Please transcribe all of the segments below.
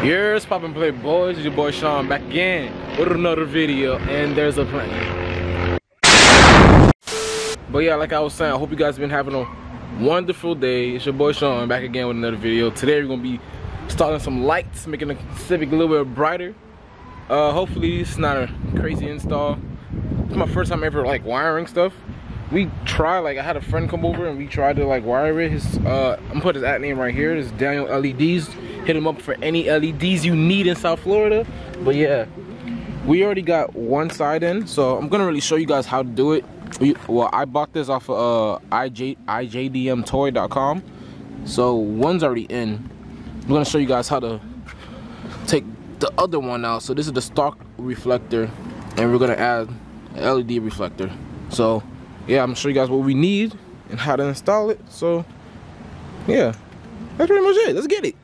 Here's Poppin' Play Boys, it's your boy Sean back again with another video, and there's a plan. But yeah, like I was saying, I hope you guys have been having a wonderful day. It's your boy Sean back again with another video. Today we're gonna be installing some lights, making the Civic a little bit brighter. Hopefully it's not a crazy install. It's my first time ever like wiring stuff. We tried, like I had a friend come over and we tried to like wire it. I'm gonna put his at name right here. This is Daniel LEDs. Hit him up for any LEDs you need in South Florida. But yeah, we already got one side in, so I'm gonna really show you guys how to do it. Well, I bought this off of ijdmtoy.com. So one's already in. I'm gonna show you guys how to take the other one out. So this is the stock reflector, and we're gonna add an LED reflector. So yeah, I'm gonna show you guys what we need and how to install it. So yeah, that's pretty much it. Let's get it.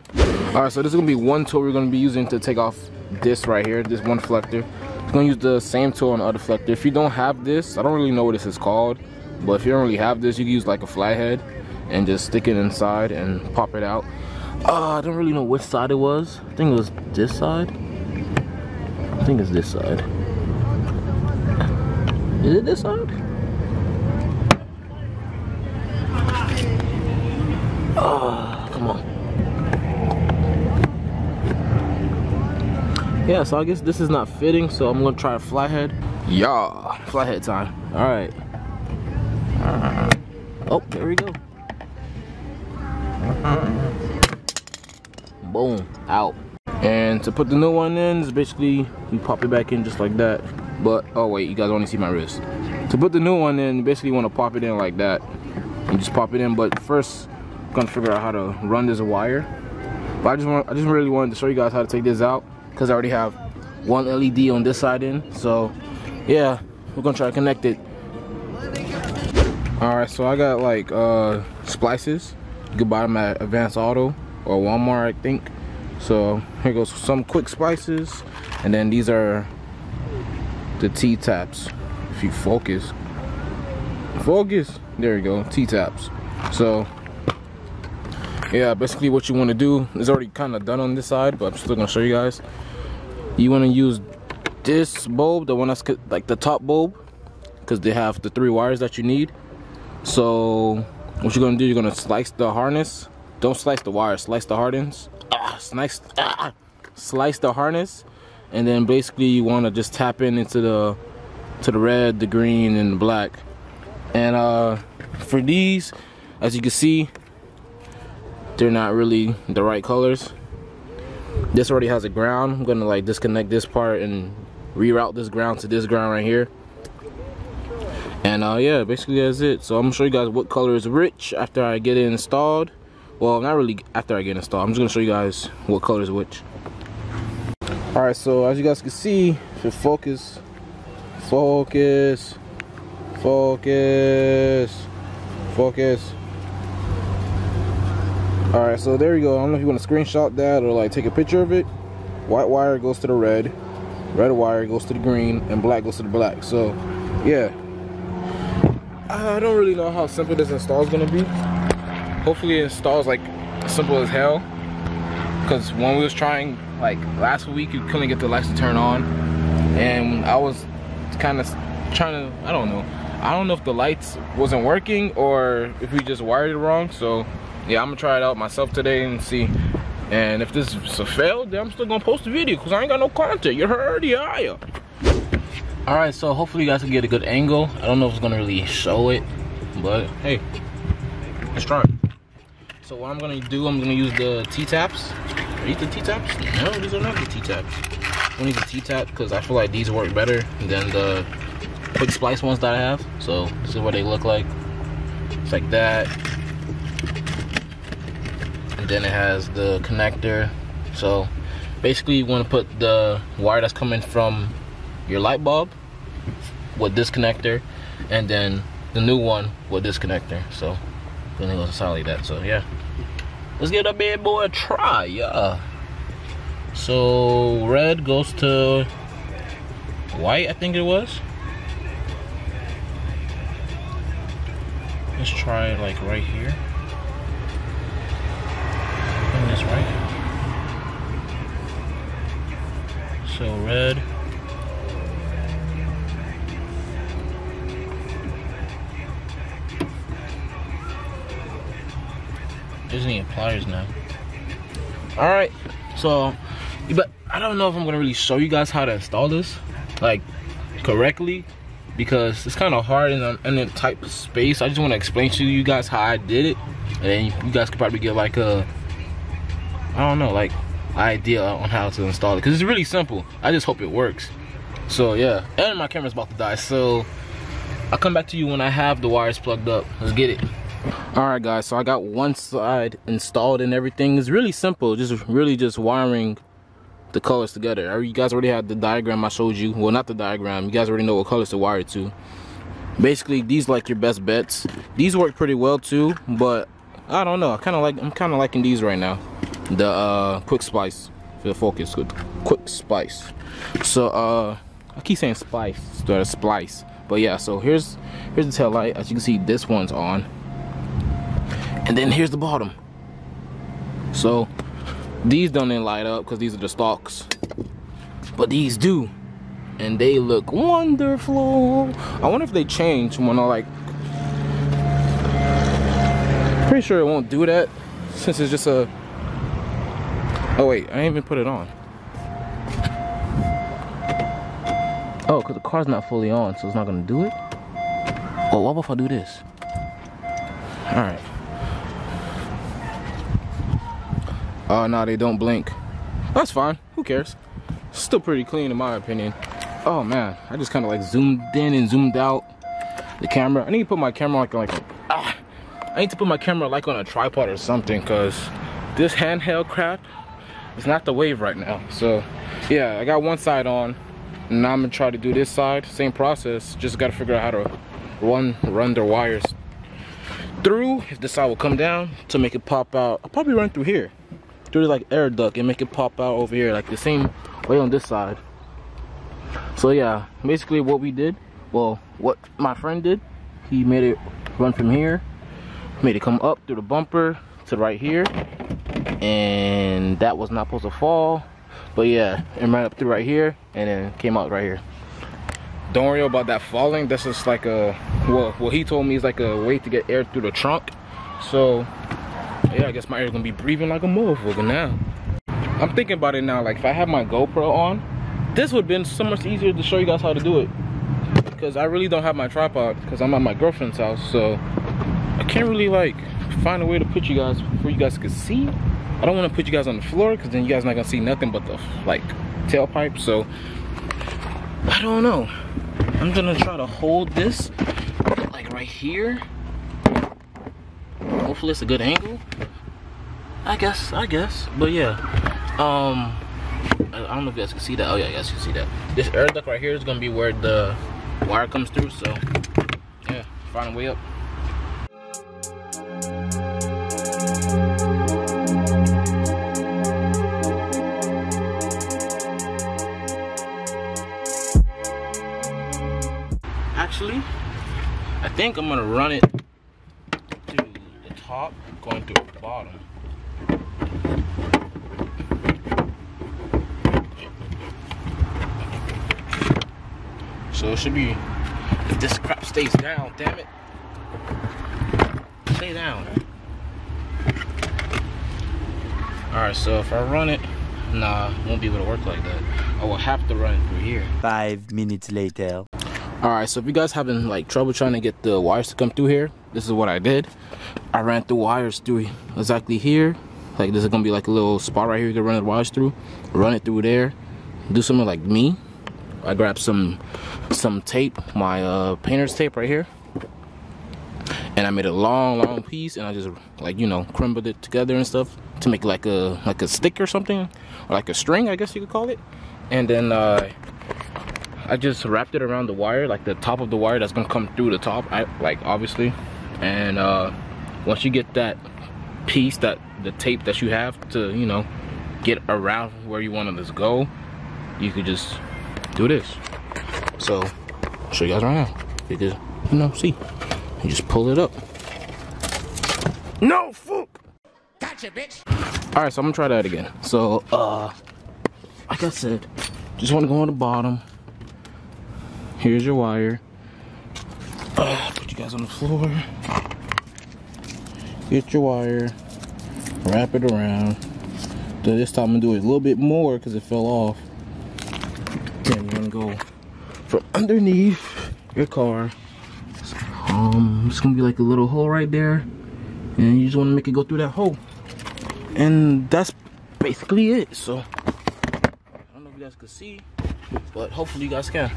All right, so this is gonna be one tool we're gonna be using to take off this right here, this one reflector. We're gonna use the same tool on the other reflector. If you don't have this, I don't really know what this is called, but if you don't really have this, you can use like a flathead and just stick it inside and pop it out. I don't really know which side it was. I think it was this side. I think it's this side. Is it this side? Come on. Yeah, so I guess this is not fitting, so I'm gonna try a flathead. Yeah, flathead time. All right. Oh, there we go. Boom, out. And to put the new one in, is basically you pop it back in just like that. But oh wait, you guys only see my wrist. To put the new one in, you basically want to pop it in like that. You just pop it in, but first I'm gonna figure out how to run this wire. But I just really wanted to show you guys how to take this out, because I already have one LED on this side in. So yeah, we're gonna try to connect it. All right, so I got like splices. You can buy them at Advanced Auto or Walmart, I think. So here goes some quick splices, and then these are the T-taps. If you focus, there you go, T-taps. So yeah, basically what you want to do is already kind of done on this side, but I'm still gonna show you guys. You want to use this bulb, the one that's like the top bulb, because they have the 3 wires that you need. So what you're gonna do, you're gonna slice the harness. Don't slice the wire, slice the harness. Slice the harness, and then basically you want to just tap into the red, the green, and the black. And for these, as you can see, they're not really the right colors. This already has a ground. I'm gonna like disconnect this part and reroute this ground to this ground right here. And yeah, basically that's it. So I'm gonna show you guys what color is which after I get it installed. Well, not really after I get it installed. I'm just gonna show you guys what color is which. All right, so as you guys can see, if you focus. Alright, so there you go. I don't know if you want to screenshot that or like take a picture of it. White wire goes to the red wire goes to the green, and black goes to the black. So yeah, I don't really know how simple this install is gonna be. Hopefully it installs like simple as hell, because when we was trying like last week, you couldn't get the lights to turn on, and I was kind of trying to, I don't know if the lights wasn't working or if we just wired it wrong. So yeah, I'm gonna try it out myself today and see. And if this is a fail, then I'm still gonna post a video, because I ain't got no content. You heard? Yeah. Alright, so hopefully you guys can get a good angle. I don't know if it's gonna really show it, but hey, let's try it. So what I'm gonna do, I'm gonna use the T-taps. Are these the T-taps? No, these are not the T-taps. I'm gonna use the T-tap because I feel like these work better than the quick splice ones that I have. So this is what they look like. It's like that. And then it has the connector. So basically you want to put the wire that's coming from your light bulb with this connector, and then the new one with this connector. So then it goes inside like that. So yeah, let's give that bad boy a try. Yeah. So red goes to white, I think it was. Let's try it like right here. I think that's right. So red. There's any pliers now. Alright, so, but I don't know if I'm gonna really show you guys how to install this, like, correctly, because it's kind of hard in a type of space. I just want to explain to you guys how I did it, and then you guys could probably get like a, I don't know, like, idea on how to install it, because it's really simple. I just hope it works. So yeah, and my camera's about to die, so I'll come back to you when I have the wires plugged up. Let's get it. Alright guys, so I got one side installed and everything. It's really simple, just wiring the colors together. You guys already had the diagram I showed you. Well, not the diagram, you guys already know what colors to wire to. Basically, these like your best bets. These work pretty well too, but I don't know, I'm kind of liking these right now. The quick splice for the focus, quick splice. So I keep saying splice instead of splice, but yeah. So here's the tail light. As you can see, this one's on. And then here's the bottom. So these don't light up because these are the stalks, but these do, and they look wonderful. I wonder if they change when I like. Pretty sure it won't do that since it's just a. Oh wait, I didn't even put it on. Oh, because the car's not fully on, so it's not gonna do it. Oh, what if I do this? All right. Oh no, they don't blink. That's fine. Who cares? Still pretty clean in my opinion. Oh man, I just kind of like zoomed in and zoomed out the camera. I need to put my camera I need to put my camera like on a tripod or something, because this handheld crap is not the wave right now. So yeah, I got one side on, and now I'm gonna try to do this side. Same process. Just gotta figure out how to run the wires through. If this side will come down to make it pop out, I'll probably run through here. Through like air duct and make it pop out over here like the same way on this side. So yeah, basically what we did, well, what my friend did, he made it run from here, made it come up through the bumper to right here, and that was not supposed to fall, but yeah, it ran up through right here and then came out right here. Don't worry about that falling. That's just like a, well, what he told me is like a way to get air through the trunk. So yeah, I guess my air's gonna be breathing like a motherfucker now. I'm thinking about it now, like if I had my GoPro on, this would have been so much easier to show you guys how to do it, because I really don't have my tripod because I'm at my girlfriend's house, so I can't really like find a way to put you guys where you guys can see. I don't want to put you guys on the floor because then you guys not gonna see nothing but the like tailpipe. So I don't know, I'm gonna try to hold this like right here. Hopefully it's a good angle. I guess. But yeah, I don't know if you guys can see that. Oh yeah, you guys can see that. This air duct right here is gonna be where the wire comes through. So yeah, find a way up. Actually, I think I'm gonna run it to the top, going through the bottom. So it should be, if this crap stays down, damn it. Stay down. Alright, so if I run it, nah, it won't be able to work like that. I will have to run it through here. 5 minutes later. Alright, so if you guys having like trouble trying to get the wires to come through here, this is what I did. I ran the wires through exactly here. Like this is gonna be like a little spot right here to run the wires through. Run it through there. Do something like me. I grabbed some tape, my painter's tape right here, and I made a long piece, and I just like, you know, crumbled it together and stuff to make like a stick or something, or like a string, I guess you could call it. And then I just wrapped it around the wire, like the top of the wire that's gonna come through the top, like obviously. And once you get that piece, the tape that you have to, you know, get around where you want to go, you could just do this. So I'll show you guys right now. You just, you know, see, you just pull it up. No fuck. Gotcha, bitch. All right, so I'm gonna try that again. So like I said, just want to go on the bottom. Here's your wire. Put you guys on the floor. Get your wire, wrap it around. Then this time I'm gonna do it a little bit more because it fell off. Then you're gonna go from underneath your car. It's gonna be like a little hole right there, and you just want to make it go through that hole. And that's basically it. So I don't know if you guys can see, but hopefully you guys can.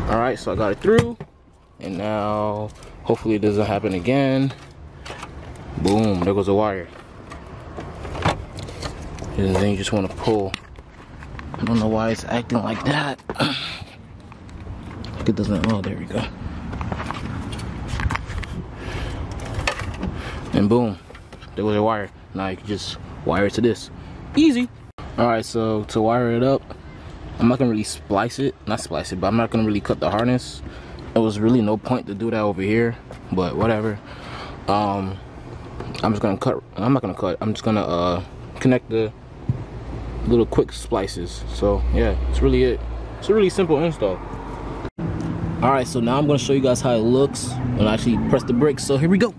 Alright, so I got it through, and now hopefully it doesn't happen again. Boom, there goes the wire. And then you just want to pull. I don't know why it's acting like that. It doesn't, oh, there we go. And boom, there was a wire. Now you can just wire it to this. Easy. Alright, so to wire it up, I'm not gonna really splice it, not splice it, but I'm not gonna really cut the harness. There was really no point to do that over here, but whatever. I'm just gonna cut, I'm not gonna cut, I'm just gonna connect the little quick splices. So yeah, it's really it. It's a really simple install. Alright, so now I'm gonna show you guys how it looks when I actually press the brakes. So here we go.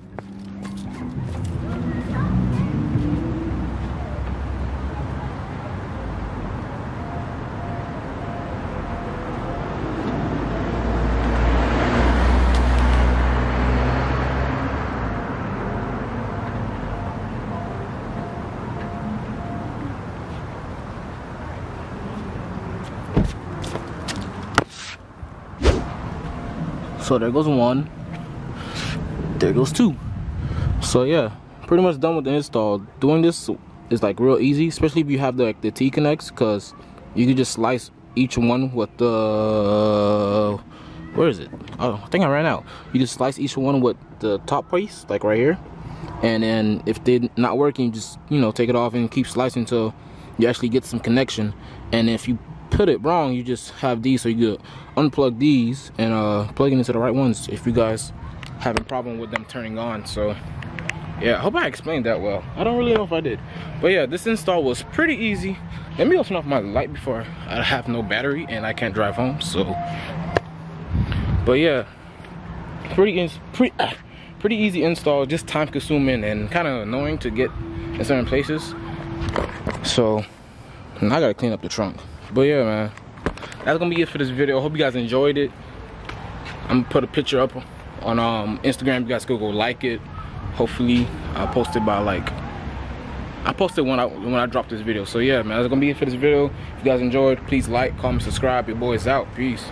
So there goes one, there goes two. So yeah, pretty much done with the install. Doing this is like real easy, especially if you have the T-connects, because you can just slice each one with the, where is it? Oh, I think I ran out. You just slice each one with the top piece, like right here. And then if they're not working, you just, you know, take it off and keep slicing until you actually get some connection. And if you put it wrong, you just have these, so you could unplug these and plug it into the right ones if you guys have a problem with them turning on. So yeah, I hope I explained that well. I don't really know if I did, but yeah, this install was pretty easy. Let me go turn off my light before I have no battery and I can't drive home. So but yeah, pretty easy install, just time consuming and kind of annoying to get in certain places. So now I gotta clean up the trunk. But yeah, man, that's gonna be it for this video. I hope you guys enjoyed it. I'm gonna put a picture up on Instagram. You guys go like it. Hopefully I'll post it by like, I posted when I dropped this video. So yeah, man, that's gonna be it for this video. If you guys enjoyed, please like, comment, subscribe. Your boy's out. Peace.